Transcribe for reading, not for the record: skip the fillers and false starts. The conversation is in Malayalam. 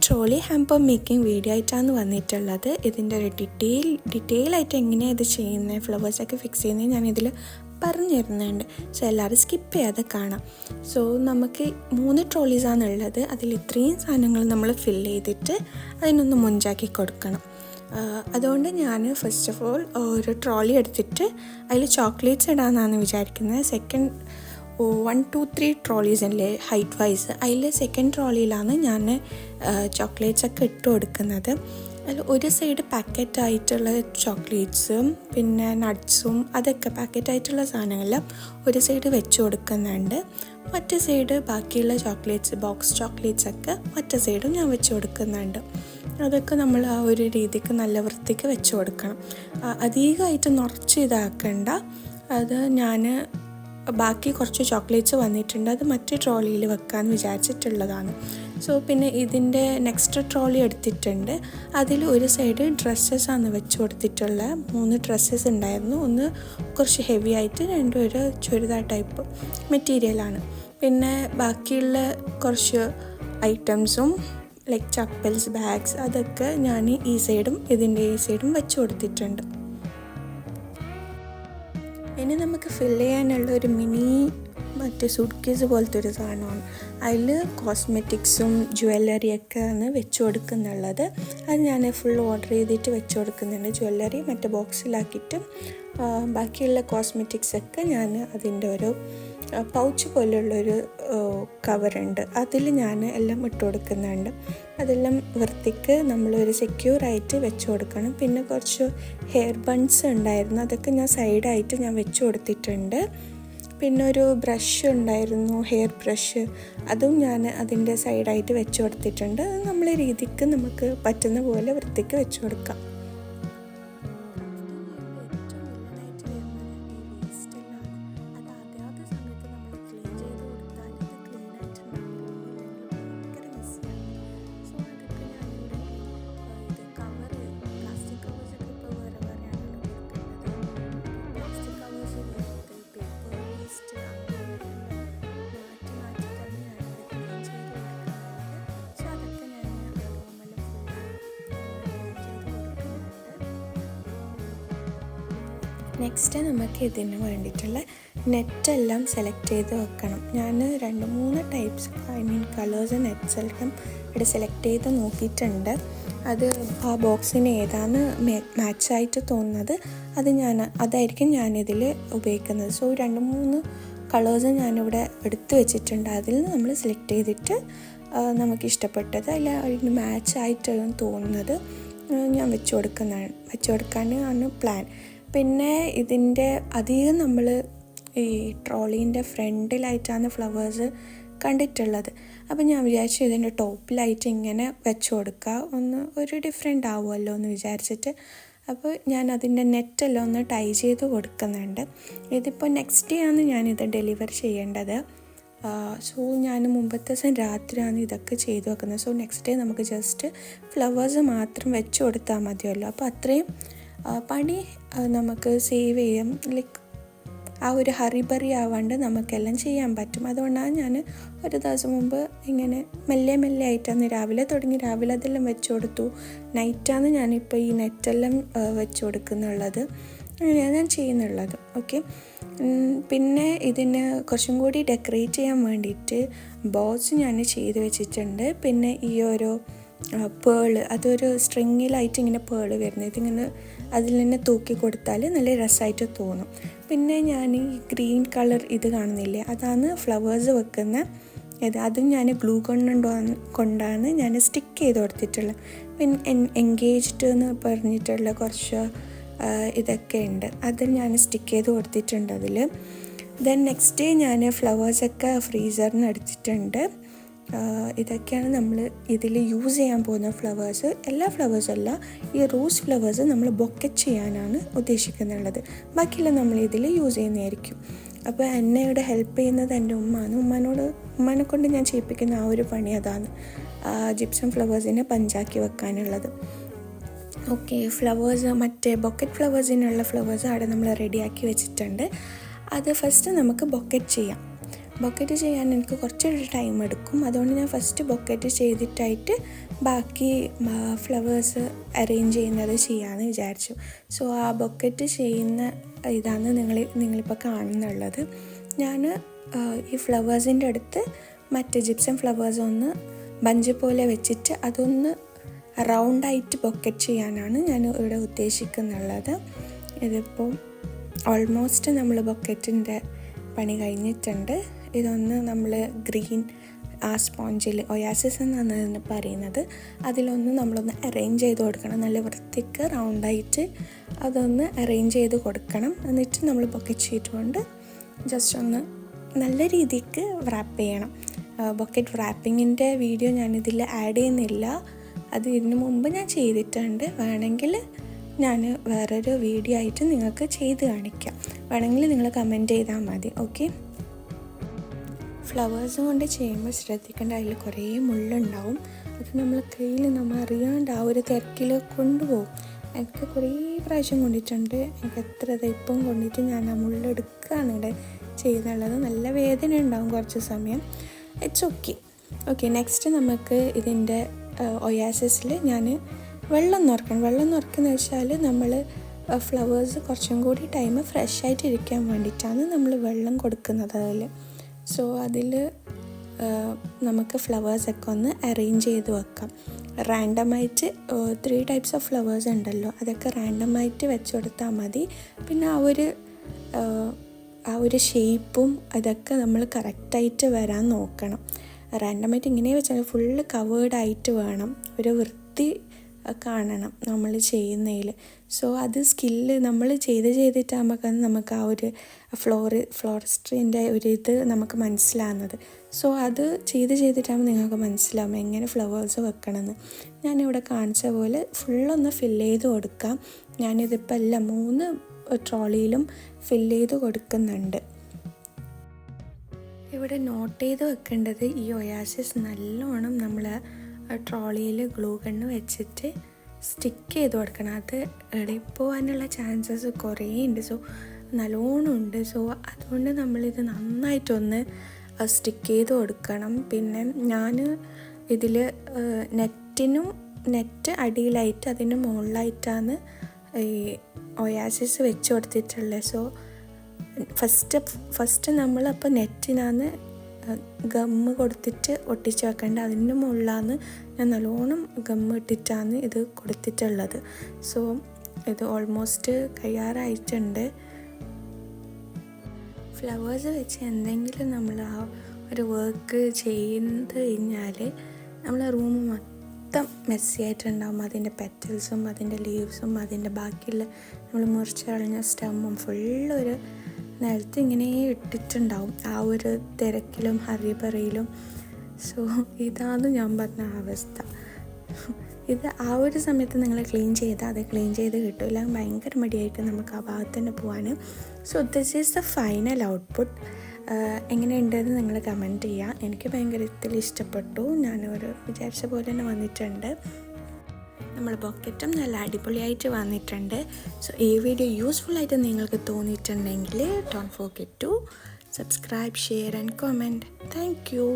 ട്രോളി ഹാമ്പർ മേക്കിംഗ് വീഡിയോ ആയിട്ടാണ് വന്നിട്ടുള്ളത്. ഇതിൻ്റെ ഒരു ഡീറ്റെയിൽ ആയിട്ട് എങ്ങനെയാണ് ഇത് ചെയ്യുന്നത്, ഫ്ലവേഴ്സൊക്കെ ഫിക്സ് ചെയ്യുന്നത് ഞാനിതിൽ പറഞ്ഞു തരുന്നുണ്ട്. സോ എല്ലാവരും സ്കിപ്പ് ചെയ്യാതെ കാണാം. സോ നമുക്ക് 3 ട്രോളീസാണുള്ളത്. അതിൽ ഇത്രയും സാധനങ്ങൾ നമ്മൾ ഫില്ല് ചെയ്തിട്ട് അതിനൊന്ന് മുഞ്ചാക്കി കൊടുക്കണം. അതുകൊണ്ട് ഞാൻ ഫസ്റ്റ് ഓഫ് ഓൾ ഒരു ട്രോളി എടുത്തിട്ട് അതിൽ ചോക്ലേറ്റ്സ് ഇടാമെന്നാണ് വിചാരിക്കുന്നത്. സെക്കൻഡ് 1, 2, 3 ട്രോളീസ് അല്ലേ ഹൈറ്റ് വൈസ്, അതിൽ സെക്കൻഡ് ട്രോളിയിലാണ് ഞാൻ ചോക്ലേറ്റ്സൊക്കെ ഇട്ട് കൊടുക്കുന്നത്. അതിൽ ഒരു സൈഡ് പാക്കറ്റായിട്ടുള്ള ചോക്ലേറ്റ്സും പിന്നെ നട്ട്സും അതൊക്കെ പാക്കറ്റായിട്ടുള്ള സാധനങ്ങളെല്ലാം ഒരു സൈഡ് വെച്ച് കൊടുക്കുന്നുണ്ട്. മറ്റേ സൈഡ് ബാക്കിയുള്ള ചോക്ലേറ്റ്സ്, ബോക്സ് ചോക്ലേറ്റ്സൊക്കെ മറ്റേ സൈഡും ഞാൻ വെച്ച് കൊടുക്കുന്നുണ്ട്. അതൊക്കെ നമ്മൾ ആ ഒരു രീതിക്ക് നല്ല വൃത്തിക്ക് വെച്ച് കൊടുക്കണം. അധികമായിട്ട് നിറച്ച് ഇതാക്കണ്ട. അത് ഞാൻ ബാക്കി കുറച്ച് ചോക്ലേറ്റ്സ് വന്നിട്ടുണ്ട്, അത് മറ്റേ ട്രോളിയിൽ വെക്കാമെന്ന് വിചാരിച്ചിട്ടുള്ളതാണ്. സോ പിന്നെ ഇതിൻ്റെ നെക്സ്റ്റ് ട്രോളി എടുത്തിട്ടുണ്ട്. അതിൽ ഒരു സൈഡ് ഡ്രസ്സസ്സാണ് വെച്ച് കൊടുത്തിട്ടുള്ള 3 ഡ്രസ്സസ് ഉണ്ടായിരുന്നു. ഒന്ന് കുറച്ച് ഹെവി ആയിട്ട്, രണ്ടും ഒരു ചുരിദാർ ടൈപ്പ് മെറ്റീരിയലാണ്. പിന്നെ ബാക്കിയുള്ള കുറച്ച് ഐറ്റംസും ലൈക്ക് ചപ്പൽസ്, ബാഗ്സ് അതൊക്കെ ഞാൻ ഈ സൈഡും ഇതിൻ്റെ ഈ സൈഡും വെച്ച് കൊടുത്തിട്ടുണ്ട്. ഇനി നമുക്ക് ഫില്ല് ചെയ്യാനുള്ള ഒരു മിനി മറ്റേ സൂട്ട് കേസ് പോലത്തെ ഒരു സാധനമാണ്. അതിൽ കോസ്മെറ്റിക്സും ജ്വല്ലറിയൊക്കെ ആണ് വെച്ച് കൊടുക്കുന്നുള്ളത്. അത് ഞാൻ ഫുൾ ഓർഡർ ചെയ്തിട്ട് വെച്ച് കൊടുക്കുന്നുണ്ട്. ജ്വല്ലറി മറ്റേ ബോക്സിലാക്കിയിട്ട് ബാക്കിയുള്ള കോസ്മെറ്റിക്സൊക്കെ ഞാൻ അതിൻ്റെ ഒരു പൗച്ച് പോലെയുള്ളൊരു കവറുണ്ട്, അതിൽ ഞാൻ എല്ലാം ഇട്ട് കൊടുക്കുന്നുണ്ട്. അതെല്ലാം വൃത്തിക്ക് നമ്മളൊരു സെക്യൂറായിട്ട് വെച്ച് കൊടുക്കണം. പിന്നെ കുറച്ച് ഹെയർ ബൺസ് ഉണ്ടായിരുന്നു, അതൊക്കെ ഞാൻ സൈഡായിട്ട് ഞാൻ വെച്ച് കൊടുത്തിട്ടുണ്ട്. പിന്നെ ഒരു ബ്രഷ് ഉണ്ടായിരുന്നു, ഹെയർ ബ്രഷ്, അതും ഞാൻ അതിൻ്റെ സൈഡായിട്ട് വെച്ച് കൊടുത്തിട്ടുണ്ട്. അത് നമ്മളെ രീതിക്ക് നമുക്ക് പറ്റുന്ന പോലെ വൃത്തിക്ക് വെച്ച് കൊടുക്കാം. നെക്സ്റ്റ് നമുക്ക് ഇതിന് വേണ്ടിയിട്ടുള്ള നെറ്റെല്ലാം സെലക്ട് ചെയ്ത് വെക്കണം. ഞാൻ 2-3 ടൈപ്സ് കളേഴ്സ് നെറ്റ്സെല്ലാം ഇവിടെ സെലക്ട് ചെയ്ത് നോക്കിയിട്ടുണ്ട്. അത് ആ ബോക്സിന് ഏതാണ് മാച്ചായിട്ട് തോന്നുന്നത് അതായിരിക്കും ഞാനിതിൽ ഉപയോഗിക്കുന്നത്. സോ 2-3 കളേഴ്സ് ഞാനിവിടെ എടുത്ത് വെച്ചിട്ടുണ്ട്. അതിൽ നമ്മൾ സെലക്ട് ചെയ്തിട്ട് നമുക്ക് ഇഷ്ടപ്പെട്ടത് അതിന് മാച്ചായിട്ട് തോന്നുന്നത് ഞാൻ വെച്ച് കൊടുക്കാനാണ് പ്ലാൻ. പിന്നെ ഇതിൻ്റെ അധികം നമ്മൾ ഈ ട്രോളീൻ്റെ ഫ്രണ്ടിലായിട്ടാണ് ഫ്ലവേഴ്സ് കണ്ടിട്ടുള്ളത്. അപ്പോൾ ഞാൻ വിചാരിച്ചു ഇതിൻ്റെ ടോപ്പിലായിട്ട് ഇങ്ങനെ വെച്ച് കൊടുക്കുക, ഒരു ഡിഫറെൻ്റ് ആവുമല്ലോ എന്ന് വിചാരിച്ചിട്ട്. അപ്പോൾ ഞാൻ അതിൻ്റെ നെറ്റെല്ലാം ഒന്ന് ടൈ ചെയ്ത് കൊടുക്കുന്നുണ്ട്. ഇതിപ്പോൾ നെക്സ്റ്റ് ഡേ ആണ് ഞാനിത് ഡെലിവർ ചെയ്യേണ്ടത്. സോ ഞാൻ മുമ്പത്തെ ദിവസം രാത്രിയാണ് ഇതൊക്കെ ചെയ്ത് വെക്കുന്നത്. സോ നെക്സ്റ്റ് ഡേ നമുക്ക് ജസ്റ്റ് ഫ്ലവേഴ്സ് മാത്രം വെച്ച് കൊടുത്താൽ മതിയല്ലോ. അപ്പോൾ അത്രയും പണി നമുക്ക് സേവ് ചെയ്യാം. ലൈക്ക് ആ ഒരു ഹറിബറി ആവാണ്ട് നമുക്കെല്ലാം ചെയ്യാൻ പറ്റും. അതുകൊണ്ടാണ് ഞാൻ ഒരു ദിവസം മുമ്പ് ഇങ്ങനെ മെല്ലെ ആയിട്ടാണ് രാവിലെ തുടങ്ങി, രാവിലെ അതെല്ലാം വെച്ച് കൊടുത്തു. നൈറ്റാണ് ഞാനിപ്പോൾ ഈ നെറ്റെല്ലാം വെച്ച് കൊടുക്കുന്നുള്ളത്, അങ്ങനെയാണ് ഞാൻ ചെയ്യുന്നുള്ളത്. ഓക്കെ, പിന്നെ ഇതിന് കുറച്ചും കൂടി ഡെക്കറേറ്റ് ചെയ്യാൻ വേണ്ടിയിട്ട് ബോസ് ഞാൻ ചെയ്ത് വെച്ചിട്ടുണ്ട്. പിന്നെ ഈ ഒരു പേള്, അതൊരു സ്ട്രിങ്ങിലായിട്ട് ഇങ്ങനെ പേള് വരുന്നത്, ഇതിങ്ങനെ അതിൽ തന്നെ തൂക്കി കൊടുത്താൽ നല്ല രസമായിട്ട് തോന്നും. പിന്നെ ഞാൻ ഈ ഗ്രീൻ കളർ ഇത് കാണുന്നില്ലേ, അതാണ് ഫ്ലവേഴ്സ് വെക്കുന്ന ഇത്. അതും ഞാൻ ഗ്ലൂ കൊണ്ടാണ് ഞാൻ സ്റ്റിക്ക് ചെയ്ത് കൊടുത്തിട്ടുള്ളത്. പിന്നെ എൻഗേജ്ഡ് എന്ന് പറഞ്ഞിട്ടുള്ള കുറച്ച് ഇതൊക്കെ ഉണ്ട്, അത് ഞാൻ സ്റ്റിക്ക് ചെയ്ത് കൊടുത്തിട്ടുണ്ട് അതിൽ. ദെൻ നെക്സ്റ്റ് ഡേ ഞാൻ ഫ്ലവേഴ്സൊക്കെ ഫ്രീസറിന് എടുത്തിട്ടുണ്ട്. ഇതൊക്കെയാണ് നമ്മൾ ഇതിൽ യൂസ് ചെയ്യാൻ പോകുന്ന ഫ്ലവേഴ്സ്. എല്ലാ ഫ്ലവേഴ്സല്ല, ഈ റോസ് ഫ്ലവേഴ്സ് നമ്മൾ ബൊക്കറ്റ് ചെയ്യാനാണ് ഉദ്ദേശിക്കുന്നുള്ളത്. ബാക്കിയെല്ലാം നമ്മൾ ഇതിൽ യൂസ് ചെയ്യുന്നതായിരിക്കും. അപ്പോൾ എന്നെ ഇവിടെ ഹെൽപ്പ് ചെയ്യുന്നത് എൻ്റെ ഉമ്മാനെ കൊണ്ട് ഞാൻ ചെയ്യിപ്പിക്കുന്ന ആ ഒരു പണി അതാണ്, ജിപ്സം ഫ്ലവേഴ്സിനെ പഞ്ചാക്കി വെക്കാനുള്ളത്. ഓക്കെ, ഫ്ലവേഴ്സ് മറ്റേ ബൊക്കറ്റ് ഫ്ലവേഴ്സിനുള്ള ഫ്ലവേഴ്സ് അവിടെ നമ്മൾ റെഡിയാക്കി വെച്ചിട്ടുണ്ട്. അത് ഫസ്റ്റ് നമുക്ക് ബൊക്കറ്റ് ചെയ്യാം. ബൊക്കറ്റ് ചെയ്യാൻ എനിക്ക് കുറച്ചൊരു ടൈം എടുക്കും. അതുകൊണ്ട് ഞാൻ ഫസ്റ്റ് ബൊക്കറ്റ് ചെയ്തിട്ടായിട്ട് ബാക്കി ഫ്ലവേഴ്സ് അറേഞ്ച് ചെയ്യുന്നത് ചെയ്യാമെന്ന് വിചാരിച്ചു. സോ ആ ബൊക്കറ്റ് ചെയ്യുന്ന ഇതാണ് നിങ്ങളിപ്പോൾ കാണുന്നുള്ളത്. ഞാൻ ഈ ഫ്ലവേഴ്സിൻ്റെ അടുത്ത് മറ്റ് ജിപ്സം ഫ്ലവേഴ്സ് ഒന്ന് ബഞ്ച് പോലെ വെച്ചിട്ട് അതൊന്ന് റൗണ്ടായിട്ട് ബൊക്കറ്റ് ചെയ്യാനാണ് ഞാൻ ഇവിടെ ഉദ്ദേശിക്കുന്നുള്ളത്. ഇതിപ്പോൾ ഓൾമോസ്റ്റ് നമ്മൾ ബൊക്കറ്റിൻ്റെ പണി കഴിഞ്ഞിട്ടുണ്ട്. ഇതൊന്ന് നമ്മൾ ഗ്രീൻ ആ സ്പോഞ്ചിൽ ഒയാസിസ് എന്നാണ് ഇതിന് പറയുന്നത്, അതിലൊന്ന് നമ്മളൊന്ന് അറേഞ്ച് ചെയ്ത് കൊടുക്കണം. നല്ല വൃത്തിക്ക് റൗണ്ടായിട്ട് അതൊന്ന് അറേഞ്ച് ചെയ്ത് കൊടുക്കണം. എന്നിട്ട് നമ്മൾ ബൊക്കറ്റ് ഷീറ്റ് കൊണ്ട് ജസ്റ്റ് ഒന്ന് നല്ല രീതിക്ക് റാപ്പ് ചെയ്യണം. ബൊക്കറ്റ് റാപ്പിങ്ങിൻ്റെ വീഡിയോ ഞാനിതിൽ ആഡ് ചെയ്യുന്നില്ല, അത് ഇതിനു മുമ്പ് ഞാൻ ചെയ്തിട്ടുണ്ട്. വേണമെങ്കിൽ ഞാൻ വേറൊരു വീഡിയോ ആയിട്ട് നിങ്ങൾക്ക് ചെയ്ത് കാണിക്കാം. വേണമെങ്കിൽ നിങ്ങൾ കമൻറ്റ് ചെയ്താൽ മതി. ഓക്കെ, ഫ്ലവേഴ്സ് കൊണ്ട് ചെയ്യുമ്പോൾ ശ്രദ്ധിക്കേണ്ട, അതിൽ കുറേ മുള്ളുണ്ടാവും. അത് നമ്മൾ കയ്യിൽ നമ്മൾ അറിയാണ്ട് ആ ഒരു തിരക്കിൽ കൊണ്ടുപോകും. എനിക്ക് കുറേ പ്രാവശ്യം കൊണ്ടിട്ടുണ്ട്. എനിക്ക് എത്ര ഇപ്പം കൊണ്ടിട്ട് ഞാൻ ആ മുള്ളെടുക്കുകയാണ് ഇവിടെ ചെയ്യുന്നുള്ളത്. നല്ല വേദന ഉണ്ടാവും കുറച്ച് സമയം. It's okay. നെക്സ്റ്റ് നമുക്ക് ഇതിൻ്റെ ഒയാസിസിൽ ഞാൻ വെള്ളം നിറക്കുന്ന വെച്ചാൽ നമ്മൾ ഫ്ലവേഴ്സ് കുറച്ചും കൂടി ടൈം ഫ്രഷ് ആയിട്ട് ഇരിക്കാൻ വേണ്ടിയിട്ടാണ് നമ്മൾ വെള്ളം കൊടുക്കുന്നത് അതിൽ. സോ അതിൽ നമുക്ക് ഫ്ലവേഴ്സൊക്കെ ഒന്ന് അറേഞ്ച് ചെയ്ത് വെക്കാം. റാൻഡമായിട്ട് 3 ടൈപ്സ് ഓഫ് ഫ്ലവേഴ്സ് ഉണ്ടല്ലോ, അതൊക്കെ റാൻഡമായിട്ട് വെച്ച് കൊടുത്താൽ മതി. പിന്നെ ആ ഒരു ഷേപ്പും അതൊക്കെ നമ്മൾ കറക്റ്റായിട്ട് വരാൻ നോക്കണം. റാൻഡമായിട്ട് ഇങ്ങനെ വെച്ചാൽ ഫുള്ള് കവേർഡായിട്ട് വേണം, ഒരു വൃത്തി കാണണം നമ്മൾ ചെയ്യുന്നതിൽ. സോ അത് സ്കില്ല് നമ്മൾ ചെയ്തിട്ടാകുമ്പോൾ നമുക്ക് ആ ഒരു ഫ്ലോറിസ്ട്രീൻ്റെ ഒരു ഇത് നമുക്ക് മനസ്സിലാകുന്നത്. സോ അത് ചെയ്തിട്ടാകുമ്പോൾ നിങ്ങൾക്ക് മനസ്സിലാവും എങ്ങനെ ഫ്ലവേഴ്സ് വെക്കണമെന്ന്. ഞാനിവിടെ കാണിച്ച പോലെ ഫുള്ളൊന്ന് ഫില്ല് ചെയ്ത് കൊടുക്കാം. ഞാനിതിപ്പോൾ എല്ലാം 3 ട്രോളിയിലും ഫില്ല് ചെയ്ത് കൊടുക്കുന്നുണ്ട്. ഇവിടെ നോട്ട് ചെയ്ത് വെക്കേണ്ടത്, ഈ ഒയാസിസ് നല്ലോണം നമ്മൾ ട്രോളിയിൽ ഗ്ലൂ ഗണ്ണ് വെച്ചിട്ട് സ്റ്റിക്ക് ചെയ്ത് കൊടുക്കണം. അത് ഇളകിപ്പോവാനുള്ള ചാൻസസ് കുറേ ഉണ്ട്. സോ നല്ലോണം ഉണ്ട്. സോ അതുകൊണ്ട് നമ്മളിത് നന്നായിട്ടൊന്ന് സ്റ്റിക്ക് ചെയ്ത് കൊടുക്കണം. പിന്നെ ഞാൻ ഇതിൽ നെറ്റ് അടിയിലായിട്ട് അതിന് മുകളിലായിട്ടാണ് ഈ ഒയാസിസ് വെച്ച് കൊടുത്തിട്ടുള്ളത്. സോ ഫസ്റ്റ് നമ്മളപ്പോൾ നെറ്റിനാണ് ഗമ്മ് കൊടുത്തിട്ട് ഒട്ടിച്ച് വെക്കേണ്ട. അതിൻ്റെ മുകളിലാണ് ഞാൻ നല്ലോണം ഗമ്മ് ഇട്ടിട്ടാണ് ഇത് കൊടുത്തിട്ടുള്ളത്. സോ ഇത് ഓൾമോസ്റ്റ് കഴിയാറായിട്ടുണ്ട്. ഫ്ലവേഴ്സ് വെച്ച് എന്തെങ്കിലും നമ്മൾ ആ ഒരു വർക്ക് ചെയ്ത് കഴിഞ്ഞാൽ നമ്മളെ റൂം മൊത്തം മെസ്സി ആയിട്ടുണ്ടാകും. അതിൻ്റെ പെറ്റൽസും അതിൻ്റെ ലീവ്സും അതിൻ്റെ ബാക്കിയുള്ള നമ്മൾ മുറിച്ച് കളഞ്ഞ സ്റ്റമ്മും ഫുള്ളൊരു നിലത്ത് ഇങ്ങനെ ഇട്ടിട്ടുണ്ടാവും ആ ഒരു തിരക്കിലും ഹറിബറിയിലും. സോ ഇതാണ് ഞാൻ പറഞ്ഞ അവസ്ഥ. ഇത് ആ ഒരു സമയത്ത് നിങ്ങൾ ക്ലീൻ ചെയ്ത് കിട്ടില്ല, ഭയങ്കര മടിയായിട്ട് നമുക്ക് ആ ഭാഗത്ത് തന്നെ പോകാൻ. So this is the final output. എങ്ങനെയുണ്ടെന്ന് നിങ്ങൾ കമൻറ്റ് ചെയ്യുക. എനിക്ക് ഭയങ്കര ഇഷ്ടപ്പെട്ടു. ഞാനൊരു വിചാരിച്ച പോലെ തന്നെ വന്നിട്ടുണ്ട്. നമ്മൾ ബൊക്കറ്റും നല്ല അടിപൊളിയായിട്ട് വന്നിട്ടുണ്ട്. സോ ഈ വീഡിയോ യൂസ്ഫുള്ളായിട്ട് നിങ്ങൾക്ക് തോന്നിയിട്ടുണ്ടെങ്കിൽ don't forget to subscribe, share and comment. Thank U.